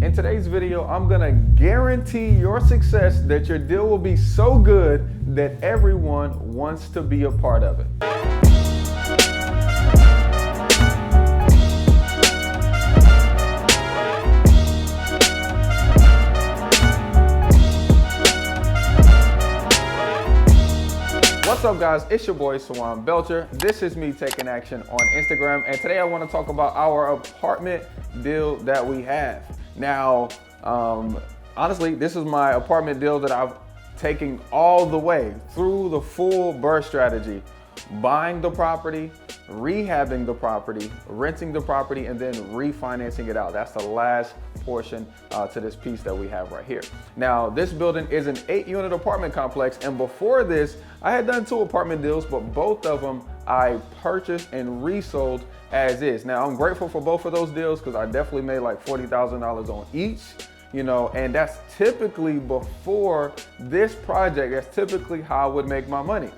In today's video, I'm gonna guarantee your success that your deal will be so good that everyone wants to be a part of it. What's up guys, it's your boy Swan Belcher. This is me taking action on Instagram, and today I want to talk about our apartment deal that we have. Now, honestly, this is my apartment deal that I've taken all the way through the full BRRRR strategy. Buying the property, rehabbing the property, renting the property, and then refinancing it out. That's the last portion to this piece that we have right here. Now, this building is an 8-unit apartment complex, and before this, I had done 2 apartment deals, but both of them I purchased and resold as is. Now, I'm grateful for both of those deals because I definitely made like $40,000 on each. You know, and that's typically before this project, that's typically how I would make my money.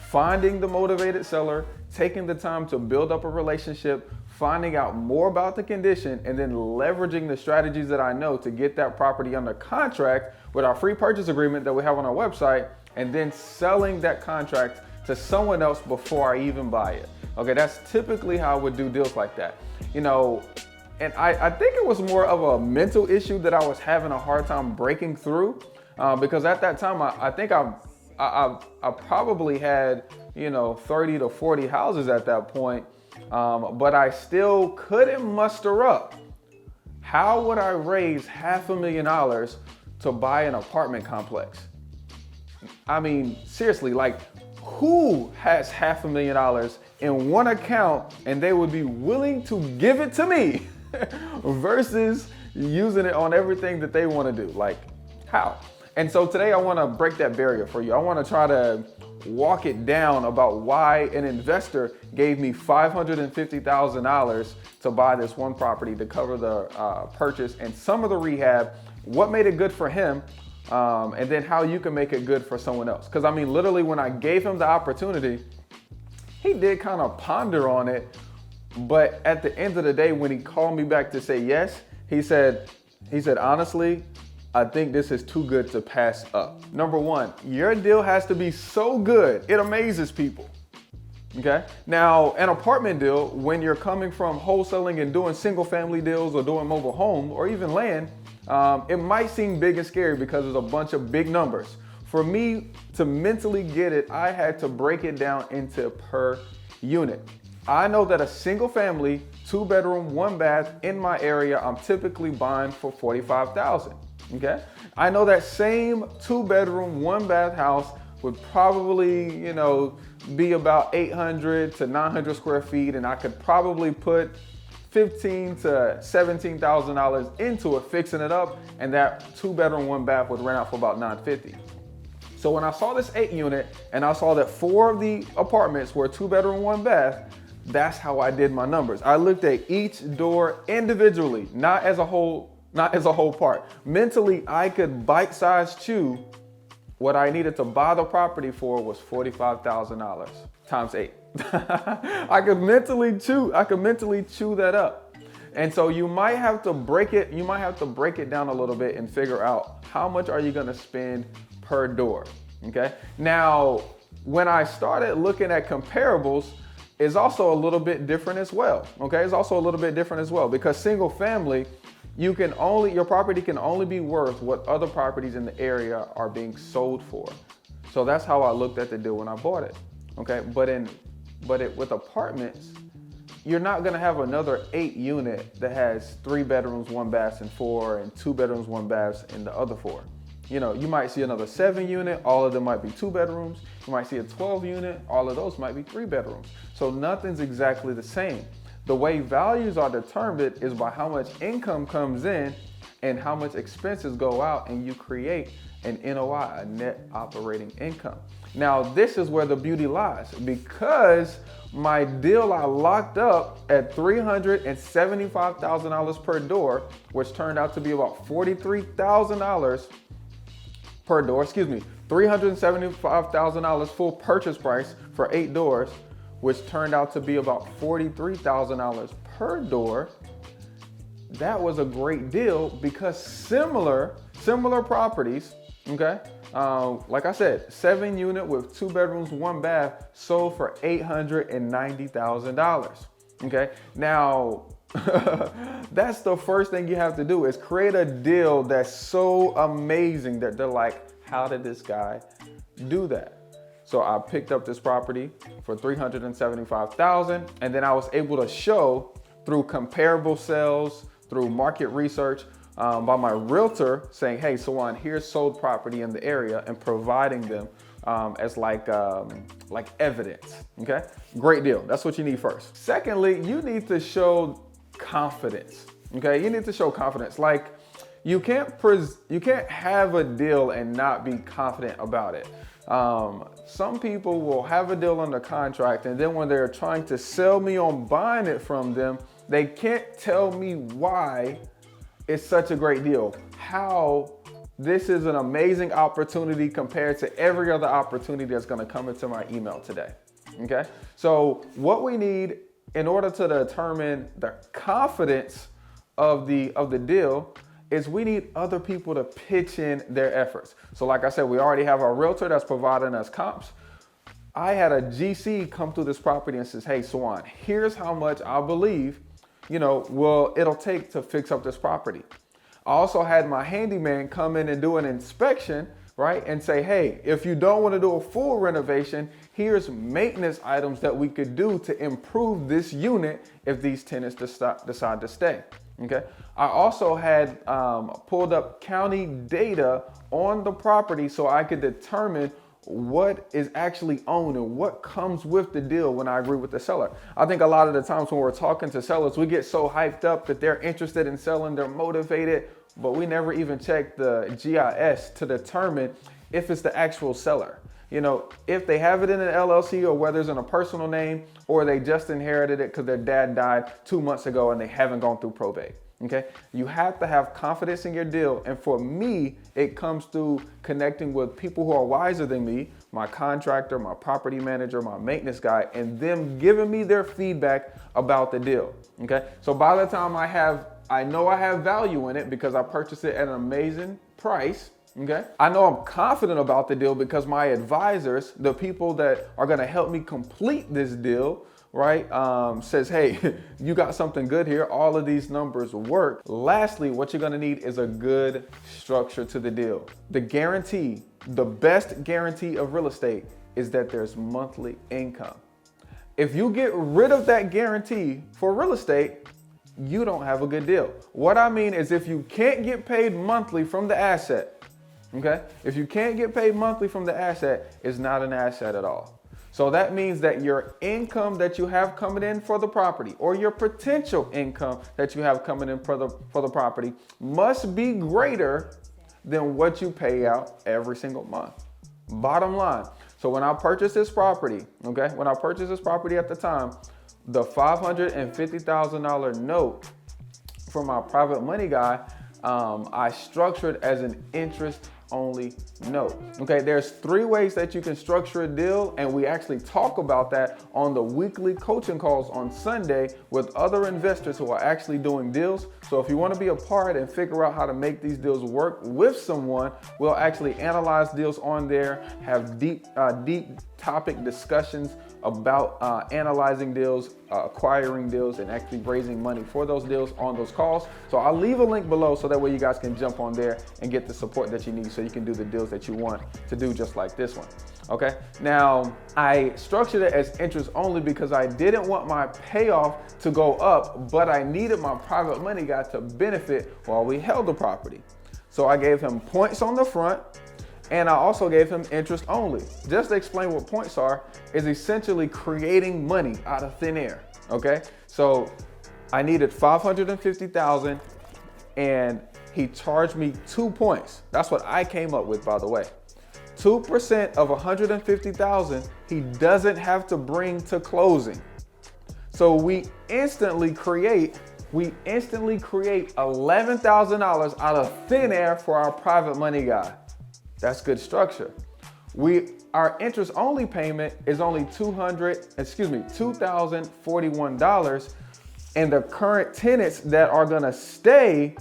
Finding the motivated seller, taking the time to build up a relationship, finding out more about the condition, and then leveraging the strategies that I know to get that property under contract with our free purchase agreement that we have on our website, and then selling that contract to someone else before I even buy it. Okay, that's typically how I would do deals like that. You know, and I think it was more of a mental issue that I was having a hard time breaking through because at that time, I think I probably had, you know, 30 to 40 houses at that point, but I still couldn't muster up. How would I raise $500,000 to buy an apartment complex? I mean, seriously, like, who has $500,000 in one account and they would be willing to give it to me versus using it on everything that they want to do? Like, how? And so today I want to break that barrier for you. I want to try to walk it down about why an investor gave me $550,000 to buy this one property to cover the purchase and some of the rehab, what made it good for him, and then how you can make it good for someone else. Because I mean, literally when I gave him the opportunity, he did kind of ponder on it. But at the end of the day, when he called me back to say yes, he said, honestly, I think this is too good to pass up. Number one, your deal has to be so good, it amazes people. Okay. Now, an apartment deal, when you're coming from wholesaling and doing single family deals or doing mobile home or even land, it might seem big and scary because there's a bunch of big numbers. For me to mentally get it, I had to break it down into per unit. I know that a single family, 2-bedroom, 1-bath in my area, I'm typically buying for $45,000. Okay. I know that same 2-bedroom, 1-bath house would probably, you know, be about 800 to 900 square feet, and I could probably put $15,000 to $17,000 into it, fixing it up, and that 2-bedroom, 1-bath would rent out for about $950. So when I saw this 8-unit and I saw that 4 of the apartments were 2-bedroom, 1-bath, that's how I did my numbers. I looked at each door individually, not as a whole part. Mentally, I could bite-size chew what I needed to buy the property for was $45,000 times 8. I could mentally chew that up. And so you might have to break it down a little bit and figure out how much are you gonna spend per door, okay? Now, when I started looking at comparables, it's also a little bit different as well, okay? It's also a little bit different as well because single family, your property can only be worth what other properties in the area are being sold for. So that's how I looked at the deal when I bought it, okay? But with apartments, you're not gonna have another 8-unit that has 3 bedrooms, 1 bath, and 4, and 2 bedrooms, 1 bath in the other 4. You know, you might see another 7-unit, all of them might be 2 bedrooms. You might see a 12-unit, all of those might be 3 bedrooms. So nothing's exactly the same. The way values are determined is by how much income comes in and how much expenses go out, and you create an NOI, a net operating income. Now, this is where the beauty lies because my deal I locked up at $375,000 per door, which turned out to be about $43,000 per door, $375,000 full purchase price for 8 doors, which turned out to be about $43,000 per door. that was a great deal because similar properties, okay, like I said, 7-unit with 2 bedrooms, 1 bath sold for $890,000. Okay, now that's the first thing you have to do is create a deal that's so amazing that they're like, how did this guy do that? So I picked up this property for $375,000, and then I was able to show through comparable sales, through market research, by my realtor saying, hey, Sawan, here's sold property in the area, and providing them as like evidence. Okay, great deal. That's what you need first. Secondly, you need to show confidence. Okay, you need to show confidence. Like you can't have a deal and not be confident about it. Some people will have a deal under contract, and then when they're trying to sell me on buying it from them, they can't tell me why it's such a great deal, how this is an amazing opportunity compared to every other opportunity that's going to come into my email today. Okay, so what we need in order to determine the confidence of the deal is we need other people to pitch in their efforts. So like I said, we already have our realtor that's providing us comps. I had a GC come through this property and says, hey, Sawan, here's how much I believe, it'll take to fix up this property. I also had my handyman come in and do an inspection, right? And say, hey, if you don't want to do a full renovation, here's maintenance items that we could do to improve this unit if these tenants decide to stay. Okay. I also had pulled up county data on the property so I could determine what is actually owned and what comes with the deal when I agree with the seller. I think a lot of the times when we're talking to sellers, we get so hyped up that they're interested in selling, they're motivated, but we never even check the GIS to determine if it's the actual seller. If they have it in an LLC or whether it's in a personal name or they just inherited it because their dad died 2 months ago and they haven't gone through probate. Okay, you have to have confidence in your deal. And for me, it comes through connecting with people who are wiser than me, my contractor, my property manager, my maintenance guy, and them giving me their feedback about the deal. Okay, so by the time I know I have value in it because I purchased it at an amazing price. Okay, I know I'm confident about the deal because my advisors, the people that are going to help me complete this deal, right, says, hey, you got something good here. All of these numbers work. Lastly, what you're going to need is a good structure to the deal. The best guarantee of real estate is that there's monthly income. If you get rid of that guarantee for real estate, you don't have a good deal. What I mean is if you can't get paid monthly from the asset, okay? If you can't get paid monthly from the asset, it's not an asset at all. So that means that your income that you have coming in for the property or your potential income that you have coming in for the property must be greater than what you pay out every single month. Bottom line. So when I purchased this property, okay, when I purchased this property at the time, the $550,000 note from my private money guy, I structured as an interest-only note. Okay, there's 3 ways that you can structure a deal, and we actually talk about that on the weekly coaching calls on Sunday with other investors who are actually doing deals. So if you want to be a part and figure out how to make these deals work with someone, we'll actually analyze deals on there, have deep topic discussions about analyzing deals, acquiring deals, and actually raising money for those deals on those calls. So I'll leave a link below so that way you guys can jump on there and get the support that you need so you can do the deals that you want to do, just like this one. Okay, now I structured it as interest only because I didn't want my payoff to go up, but I needed my private money guy to benefit while we held the property. So I gave him points on the front, and I also gave him interest only. Just to explain what points are, is essentially creating money out of thin air, okay? So I needed $550,000 and he charged me 2 points. That's what I came up with, by the way. 2% of $150,000 he doesn't have to bring to closing. So we instantly create $11,000 out of thin air for our private money guy. That's good structure. Our interest only payment is only $2,041 and the current tenants that are gonna stay,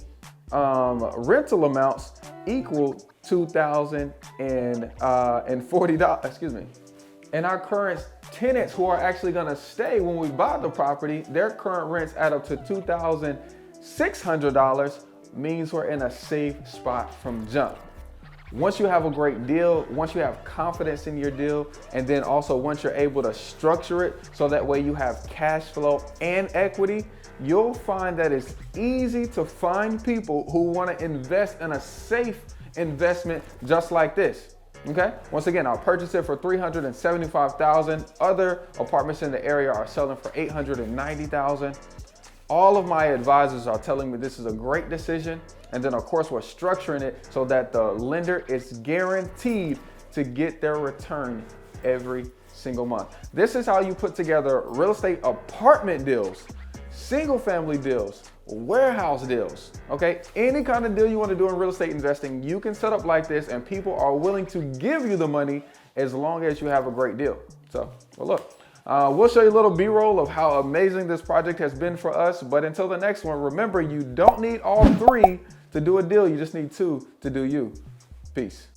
rental amounts equal $2,040. Excuse me. And our current tenants who are actually gonna stay when we buy the property, their current rents add up to $2,600, means we're in a safe spot from jump. Once you have a great deal, once you have confidence in your deal, and then also once you're able to structure it so that way you have cash flow and equity, you'll find that it's easy to find people who want to invest in a safe investment just like this. Okay, once again, I'll purchase it for $375,000. Other apartments in the area are selling for $890,000. All of my advisors are telling me this is a great decision. And then of course, we're structuring it so that the lender is guaranteed to get their return every single month. This is how you put together real estate apartment deals, single family deals, warehouse deals, okay? Any kind of deal you want to do in real estate investing, you can set up like this and people are willing to give you the money as long as you have a great deal. So, well, look. We'll show you a little B-roll of how amazing this project has been for us. But until the next one, remember, you don't need all three to do a deal. You just need two to do you. Peace.